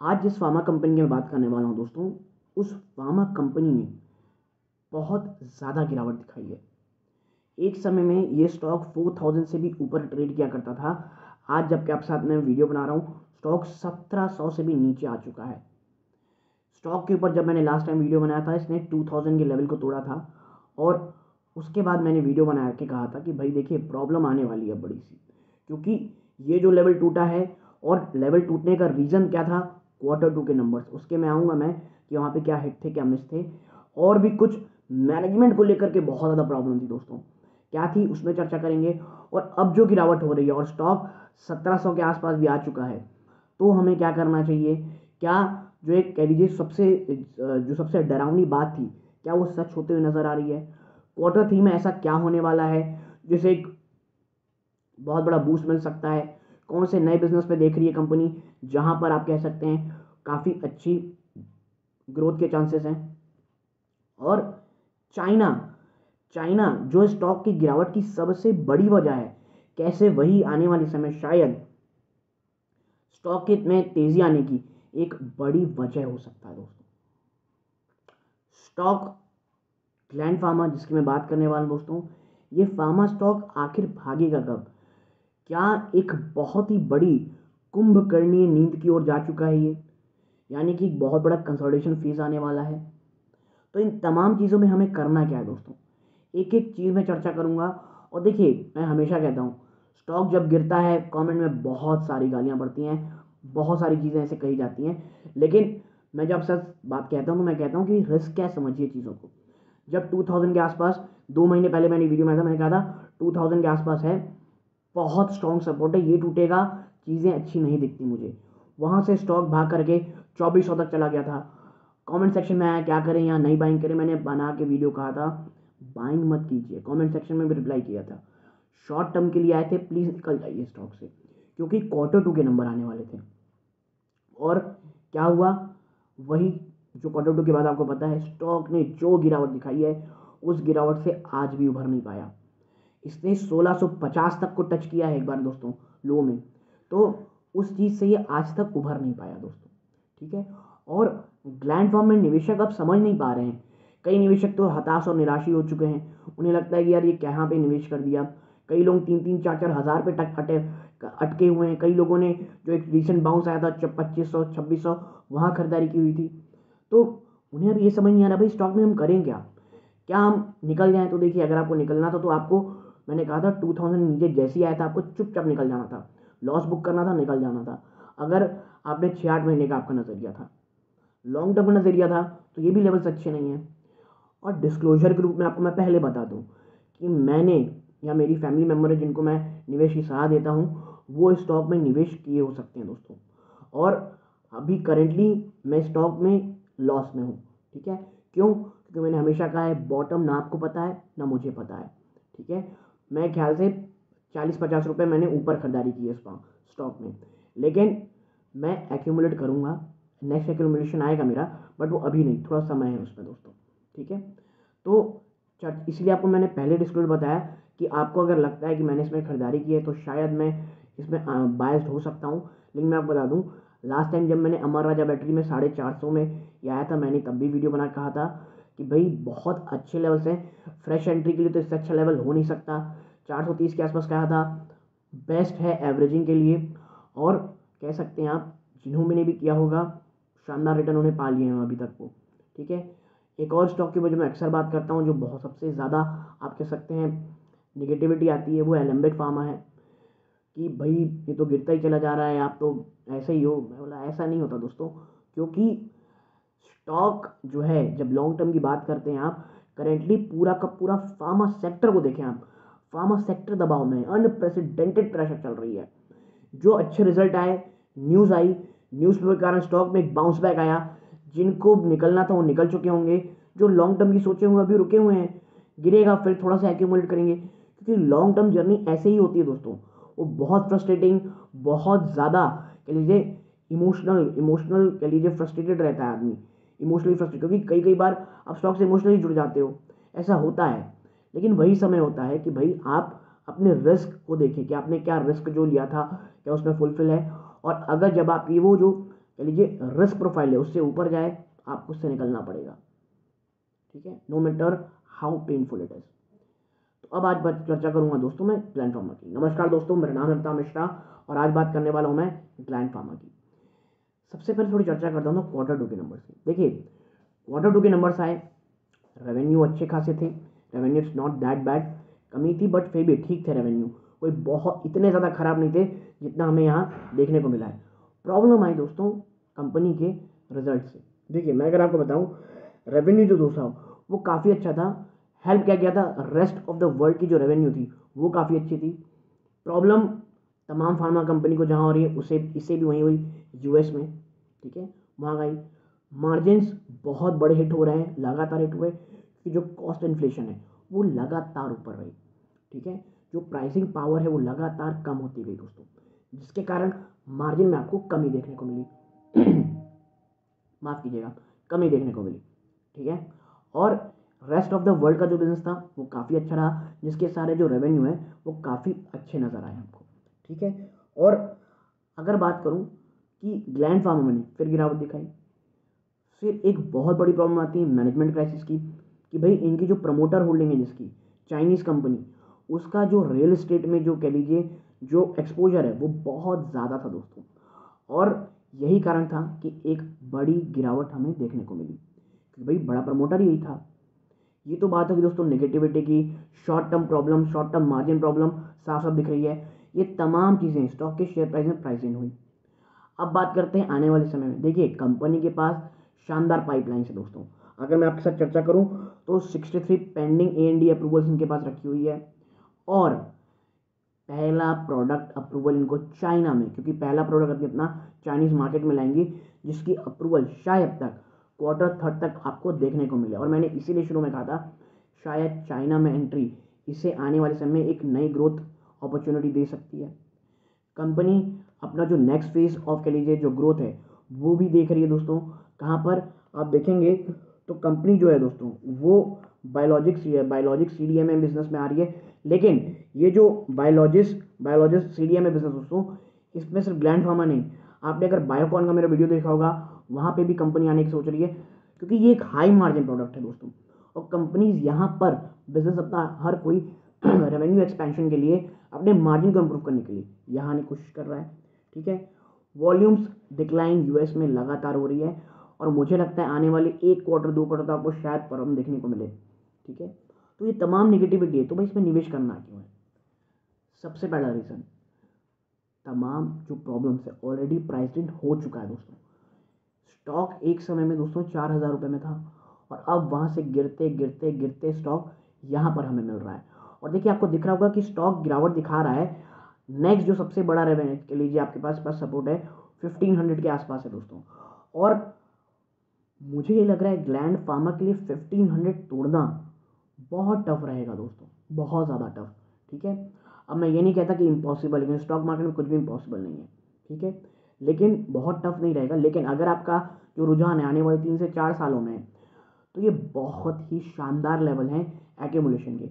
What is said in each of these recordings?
आज जिस pharma company की मैं बात करने वाला हूँ दोस्तों, उस फार्मा कंपनी ने बहुत ज़्यादा गिरावट दिखाई है। एक समय में ये स्टॉक 4000 से भी ऊपर ट्रेड किया करता था। आज जबकि आपके साथ मैं वीडियो बना रहा हूँ, स्टॉक 1700 से भी नीचे आ चुका है। स्टॉक के ऊपर जब मैंने लास्ट टाइम वीडियो बनाया था, इसने 2000 के लेवल को तोड़ा था और उसके बाद मैंने वीडियो बना के कहा था कि भाई देखिए प्रॉब्लम आने वाली है बड़ी सी, क्योंकि ये जो लेवल टूटा है और लेवल टूटने का रीज़न क्या था, Q2 के नंबर्स, उसके में आऊँगा मैं कि वहाँ पे क्या हिट थे क्या मिस थे, और भी कुछ मैनेजमेंट को लेकर के बहुत ज़्यादा प्रॉब्लम थी दोस्तों, क्या थी उसमें चर्चा करेंगे। और अब जो गिरावट हो रही है और स्टॉक 1700 के आसपास भी आ चुका है, तो हमें क्या करना चाहिए, क्या जो एक कह लीजिए सबसे डरावनी बात थी, क्या वो सच होते हुए नज़र आ रही है। Q3 में ऐसा क्या होने वाला है जिसे एक बहुत बड़ा बूस्ट मिल सकता है, कौन से नए बिजनेस पे देख रही है कंपनी जहां पर आप कह सकते हैं काफ़ी अच्छी ग्रोथ के चांसेस हैं। और चाइना चाइना जो स्टॉक की गिरावट की सबसे बड़ी वजह है, कैसे वही आने वाले समय शायद स्टॉक के में तेजी आने की एक बड़ी वजह हो सकता है दोस्तों। स्टॉक ग्लैंड फार्मा जिसकी मैं बात करने वाला हूं दोस्तों, ये फार्मा स्टॉक आखिर भागेगा कब? क्या एक बहुत ही बड़ी कुंभकर्णीय नींद की ओर जा चुका है ये, यानी कि एक बहुत बड़ा कंसोलिडेशन फेज आने वाला है? तो इन तमाम चीज़ों में हमें करना क्या है दोस्तों, एक एक चीज़ में चर्चा करूंगा। और देखिए मैं हमेशा कहता हूँ, स्टॉक जब गिरता है कमेंट में बहुत सारी गालियाँ पड़ती हैं, बहुत सारी चीज़ें ऐसे कही जाती हैं, लेकिन मैं जब सच बात कहता हूँ तो मैं कहता हूँ कि रिस्क क्या समझिए चीज़ों को। जब 2000 के आसपास 2 महीने पहले मैंने वीडियो में था, मैंने कहा था 2000 के आसपास है, बहुत स्ट्रॉन्ग सपोर्ट है, ये टूटेगा, चीज़ें अच्छी नहीं दिखती मुझे। वहाँ से स्टॉक भाग करके 2400 तक चला गया था। कमेंट सेक्शन में आया क्या करें यहाँ नहीं बाइंग करें, मैंने बना के वीडियो कहा था बाइंग मत कीजिए, कमेंट सेक्शन में भी रिप्लाई किया था। शॉर्ट टर्म के लिए आए थे, प्लीज़ निकल जाइए स्टॉक से, क्योंकि Q2 के नंबर आने वाले थे। और क्या हुआ, वही जो Q2 के बाद आपको पता है स्टॉक ने जो गिरावट दिखाई है, उस गिरावट से आज भी उभर नहीं पाया। इसने 1650 तक को टच किया है एक बार दोस्तों लो में, तो उस चीज़ से ये आज तक उभर नहीं पाया दोस्तों, ठीक है। और ग्लैंड फॉर्म में निवेशक अब समझ नहीं पा रहे हैं, कई निवेशक तो हताश और निराश हो चुके हैं, उन्हें लगता है कि यार ये कहाँ पे निवेश कर दिया। कई लोग 3-3 4-4 हज़ार पे अटके हुए हैं। कई लोगों ने जो एक रिसेंट बाउंस आया था 2500 2600, वहाँ खरीदारी की हुई थी। तो उन्हें अब ये समझ नहीं आ रहा भाई स्टॉक में हम करें क्या, क्या हम निकल जाएं? तो देखिए अगर आपको निकलना था तो आपको, मैंने कहा था 2000 नीचे जैसे ही आया था आपको चुपचाप निकल जाना था, लॉस बुक करना था, निकल जाना था। अगर आपने 6-8 महीने का आपका नज़रिया था, लॉन्ग टर्म का नज़रिया था, तो ये भी लेवल्स अच्छे नहीं हैं। और डिस्क्लोजर के रूप में आपको मैं पहले बता दूं कि मैंने या मेरी फैमिली मेम्बर है जिनको मैं निवेश की सलाह देता हूँ, वो स्टॉक में निवेश किए हो सकते हैं दोस्तों। और अभी करेंटली मैं स्टॉक में लॉस में हूँ, ठीक है। क्यों? क्योंकि मैंने हमेशा कहा है बॉटम ना आपको पता है ना मुझे पता है, ठीक है। मैं ख्याल से 40-50 रुपये मैंने ऊपर खरीदारी की है स्टॉक में, लेकिन मैं एक्यूमुलेट करूँगा, नेक्स्ट एक्यूमुलेशन आएगा मेरा, बट वो अभी नहीं, थोड़ा समय है उसमें दोस्तों, ठीक है। तो इसलिए आपको मैंने पहले डिस्क्लोज बताया कि आपको अगर लगता है कि मैंने इसमें खरीदारी की है तो शायद मैं इसमें बायस्ड हो सकता हूँ। लेकिन मैं आपको बता दूँ, लास्ट टाइम जब मैंने अमर राजा बैटरी में 450 में ये आया था, मैंने तब भी वीडियो बना कहा था कि भाई बहुत अच्छे लेवल्स हैं, फ्रेश एंट्री के लिए तो इससे अच्छा लेवल हो नहीं सकता। 430 के आसपास कहा था, बेस्ट है एवरेजिंग के लिए। और कह सकते हैं आप जिन्होंने भी किया होगा शानदार रिटर्न उन्हें पा लिए हैं अभी तक वो, ठीक है। एक और स्टॉक की वजह मैं अक्सर बात करता हूँ जो बहुत सबसे ज़्यादा आप कह सकते हैं निगेटिविटी आती है, वो एलेम्बिक फार्मा है कि भाई ये तो गिरता ही चला जा रहा है, आप तो ऐसे ही हो। मैं बोला ऐसा नहीं होता दोस्तों, क्योंकि स्टॉक जो है जब लॉन्ग टर्म की बात करते हैं आप, करेंटली पूरा का पूरा फार्मा सेक्टर को देखें आप, फार्मा सेक्टर दबाव में अनप्रेसिडेंटेड प्रेशर चल रही है। जो अच्छे रिजल्ट आए, न्यूज़ आई, न्यूज़ के कारण स्टॉक में एक बाउंस बैक आया, जिनको निकलना था वो निकल चुके होंगे, जो लॉन्ग टर्म की सोचे हुए अभी रुके हुए हैं, गिरेगा फिर थोड़ा सा एक्यूमुलेट करेंगे, क्योंकि लॉन्ग टर्म जर्नी ऐसे ही होती है दोस्तों। वो बहुत फ्रस्ट्रेटिंग, बहुत ज़्यादा कह लीजिए इमोशनल इमोशनल कह लीजिए फ्रस्ट्रेटेड रहता है आदमी, इमोशनली फ्रस्ट्रेट, क्योंकि कई कई बार आप स्टॉक से इमोशनली जुड़ जाते हो, ऐसा होता है। लेकिन वही समय होता है कि भाई आप अपने रिस्क को देखें कि आपने क्या रिस्क जो लिया था क्या उसमें फुलफिल है। और अगर जब आपकी वो जो कह लीजिए रिस्क प्रोफाइल है उससे ऊपर जाए, आपको उससे निकलना पड़ेगा, ठीक है, no matter how painful it is. तो अब आज बात चर्चा करूंगा दोस्तों मैं ग्लैंड फार्मा की। नमस्कार दोस्तों, मेरा नाम है अमिताभ मिश्रा और आज बात करने वाला हूं मैं ग्लैंड फार्मा की। सबसे पहले थोड़ी चर्चा करता हूँ क्वार्टर टू के नंबर्स की। देखिए क्वार्टर टू के नंबर्स आए, रेवेन्यू अच्छे खासे थे, revenue it's not that bad, कमी थी बट फिर भी ठीक थे रेवेन्यू, कोई बहुत इतने ज़्यादा खराब नहीं थे जितना हमें यहाँ देखने को मिला है। प्रॉब्लम आई दोस्तों कंपनी के रिजल्ट से। देखिए मैं अगर आपको बताऊँ, रेवेन्यू जो दोस्तों वो काफ़ी अच्छा था, हेल्प क्या किया था, रेस्ट ऑफ द वर्ल्ड की जो रेवेन्यू थी वो काफ़ी अच्छी थी। प्रॉब्लम तमाम फार्मा कंपनी को जहाँ हो रही है उसे इससे भी वहीं हुई, यूएस में, ठीक है, महंगाई, मार्जिन्स बहुत बड़े हिट हो रहे हैं, लगातार हिट हुए कि जो कॉस्ट इन्फ्लेशन है वो लगातार ऊपर रही, ठीक है, जो प्राइसिंग पावर है वो लगातार कम होती गई दोस्तों, जिसके कारण मार्जिन में आपको कमी देखने को मिली माफ़ कीजिएगा, कमी देखने को मिली, ठीक है। और रेस्ट ऑफ द वर्ल्ड का जो बिजनेस था वो काफ़ी अच्छा रहा, जिसके सारे जो रेवेन्यू है वो काफ़ी अच्छे नज़र आए हमको, ठीक है। और अगर बात करूं कि ग्लैंड फार्मा ने फिर गिरावट दिखाई, फिर एक बहुत बड़ी प्रॉब्लम आती है मैनेजमेंट क्राइसिस की, कि भाई इनकी जो प्रमोटर होल्डिंग है जिसकी चाइनीज़ कंपनी, उसका जो रियल एस्टेट में जो कह लीजिए जो एक्सपोजर है वो बहुत ज़्यादा था दोस्तों, और यही कारण था कि एक बड़ी गिरावट हमें देखने को मिली, कि भाई बड़ा प्रमोटर यही था। ये तो बात होगी दोस्तों नेगेटिविटी की, short term problem, short term margin problem साफ साफ दिख रही है, ये तमाम चीज़ें स्टॉक के शेयर प्राइस में प्राइस इन हुई। अब बात करते हैं आने वाले समय में। देखिए कंपनी के पास शानदार पाइपलाइन है दोस्तों, अगर मैं आपके साथ चर्चा करूं तो 63 पेंडिंग A&D अप्रूवल्स इनके पास रखी हुई है, और पहला प्रोडक्ट अप्रूवल इनको चाइना में, क्योंकि पहला प्रोडक्ट अभी अपना चाइनीज़ मार्केट में लाएंगी, जिसकी अप्रूवल शायद तक क्वार्टर थर्ड तक आपको देखने को मिले। और मैंने इसीलिए शुरू में कहा था शायद चाइना में एंट्री इसे आने वाले समय में एक नई ग्रोथ अपॉर्चुनिटी दे सकती है। कंपनी अपना जो नेक्स्ट फेज ऑफ कह लीजिए जो ग्रोथ है वो भी देख रही है दोस्तों, कहाँ पर आप देखेंगे तो कंपनी जो है दोस्तों वो बायोलॉजिक्स CDMO बिजनेस में आ रही है। लेकिन ये जो बायोलॉजिक्स CDMO बिजनेस दोस्तों, इसमें सिर्फ ग्लैंड फार्मा नहीं, आपने अगर बायोकॉन का मेरा वीडियो देखा होगा वहाँ पे भी कंपनी आने की सोच रही है, क्योंकि ये एक हाई मार्जिन प्रोडक्ट है दोस्तों, और कंपनीज यहाँ पर बिजनेस अपना हर कोई रेवेन्यू एक्सपेंशन के लिए, अपने मार्जिन को इम्प्रूव करने के लिए यहाँ आने की कोशिश कर रहा है, ठीक है। वॉल्यूम्स डिक्लाइन यूएस में लगातार हो रही है, और मुझे लगता है आने वाले एक क्वार्टर दो क्वार्टर तो आपको शायद प्रॉब्लम देखने को मिले, ठीक है। तो ये तमाम निगेटिविटी है, तो भाई इसमें निवेश करना क्यों है? सबसे पहला रीज़न, तमाम जो प्रॉब्लम्स है ऑलरेडी प्राइस्ड इन हो चुका है दोस्तों। स्टॉक एक समय में दोस्तों 4,000 रुपये में था, और अब वहाँ से गिरते गिरते गिरते स्टॉक यहाँ पर हमें मिल रहा है। और देखिए आपको दिख रहा होगा कि स्टॉक गिरावट दिखा रहा है। नेक्स्ट जो सबसे बड़ा रेवेन्यू के लीजिए आपके पास सपोर्ट है 1500 के आसपास है दोस्तों, और मुझे ये लग रहा है ग्लैंड फार्मा के लिए 1500 तोड़ना बहुत टफ रहेगा दोस्तों, बहुत ज़्यादा टफ, ठीक है। अब मैं ये नहीं कहता कि इम्पॉसिबल, लेकिन स्टॉक मार्केट में कुछ भी इम्पॉसिबल नहीं है, ठीक है, लेकिन बहुत टफ नहीं रहेगा। लेकिन अगर आपका जो रुझान है आने वाले 3 से 4 सालों में, तो ये बहुत ही शानदार लेवल हैं एक्यूमुलेशन के।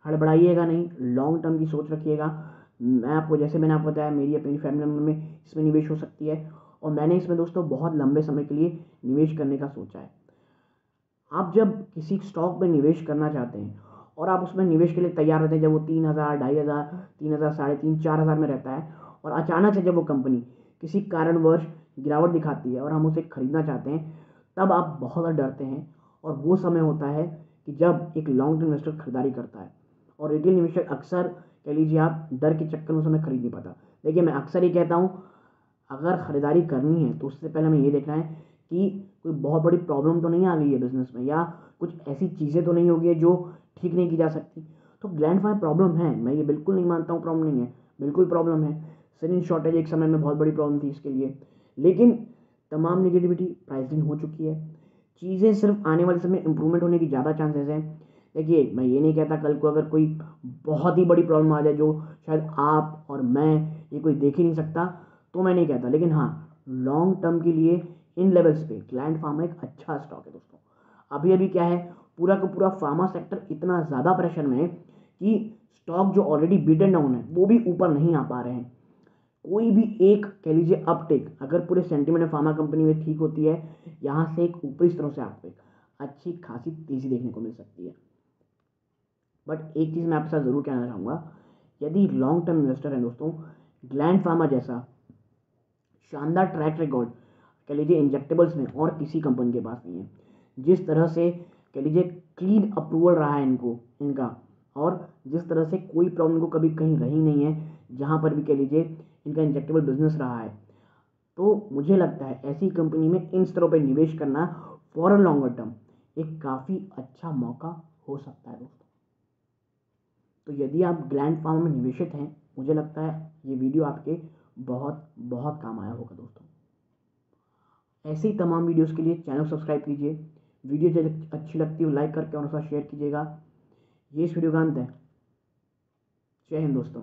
हड़बड़ाइएगा नहीं, लॉन्ग टर्म की सोच रखिएगा। मैं आपको जैसे मैंने आपको बताया मेरी अपनी फैमिली मेम्बर में इसमें निवेश हो सकती है, और मैंने इसमें दोस्तों बहुत लंबे समय के लिए निवेश करने का सोचा है। आप जब किसी स्टॉक में निवेश करना चाहते हैं और आप उसमें निवेश के लिए तैयार रहते हैं, जब वो 3,000, 2,500, 3,000, 3,500, 4,000 में रहता है, और अचानक से जब वो कंपनी किसी कारणवश गिरावट दिखाती है और हम उसे खरीदना चाहते हैं, तब आप बहुत ज़्यादा डरते हैं। और वो समय होता है कि जब एक लॉन्ग टर्म इन्वेस्टर खरीदारी करता है, और रिटेल इन्वेस्टर अक्सर कह लीजिए आप डर के चक्कर में उस समय खरीद नहीं पाता। देखिए मैं अक्सर ही कहता हूँ, अगर ख़रीदारी करनी है तो उससे पहले हमें ये देखना है कि कोई बहुत बड़ी प्रॉब्लम तो नहीं आ गई है बिज़नेस में, या कुछ ऐसी चीज़ें तो नहीं होगी है जो ठीक नहीं की जा सकती। तो ग्लैंड फार्मा प्रॉब्लम है, मैं ये बिल्कुल नहीं मानता हूँ प्रॉब्लम नहीं है, बिल्कुल प्रॉब्लम है। सेलिंग शॉर्टेज एक समय में बहुत बड़ी प्रॉब्लम थी इसके लिए, लेकिन तमाम निगेटिविटी प्राइसिंग हो चुकी है। चीज़ें सिर्फ आने वाले समय इंप्रूवमेंट होने की ज़्यादा चांसेस हैं। देखिए मैं ये नहीं कहता कल को अगर कोई बहुत ही बड़ी प्रॉब्लम आ जाए जो शायद आप और मैं ये कोई देख ही नहीं सकता, तो मैं नहीं कहता, लेकिन हाँ लॉन्ग टर्म के लिए इन लेवल्स पे ग्लैंड फार्मा एक अच्छा स्टॉक है दोस्तों। अभी अभी क्या है, पूरा का पूरा फार्मा सेक्टर इतना ज़्यादा प्रेशर में है कि स्टॉक जो ऑलरेडी बीटन डाउन है वो भी ऊपर नहीं आ पा रहे हैं। कोई भी एक कह लीजिए अपटेक अगर पूरे सेंटिमेंट में फार्मा कंपनी में ठीक होती है, यहाँ से एक ऊपरी स्तरों से आपको एक अच्छी खासी तेज़ी देखने को मिल सकती है। बट एक चीज़ मैं आपके साथ ज़रूर कहना चाहूँगा, यदि लॉन्ग टर्म इन्वेस्टर हैं दोस्तों, ग्लैंड फार्मा जैसा शानदार ट्रैक रिकॉर्ड कह लीजिए इंजेक्टेबल्स में और किसी कंपनी के पास नहीं है। जिस तरह से कह लीजिए क्लीन अप्रूवल रहा है इनका, और जिस तरह से कोई प्रॉब्लम इनको कभी कहीं रही नहीं है, जहाँ पर भी कह लीजिए इनका इंजेक्टेबल बिजनेस रहा है, तो मुझे लगता है ऐसी कंपनी में इन स्तरों पर निवेश करना फॉर अ लॉन्गर टर्म एक काफ़ी अच्छा मौका हो सकता है दोस्तों। तो यदि आप ग्लैंड फार्मा में निवेशित हैं, मुझे लगता है ये वीडियो आपके बहुत बहुत काम आया होगा दोस्तों। ऐसे ही तमाम वीडियोस के लिए चैनल सब्सक्राइब कीजिए। वीडियो जब अच्छी लगती हो लाइक करके और साथ शेयर कीजिएगा। ये इस वीडियो का अंत है। जय हिंद दोस्तों।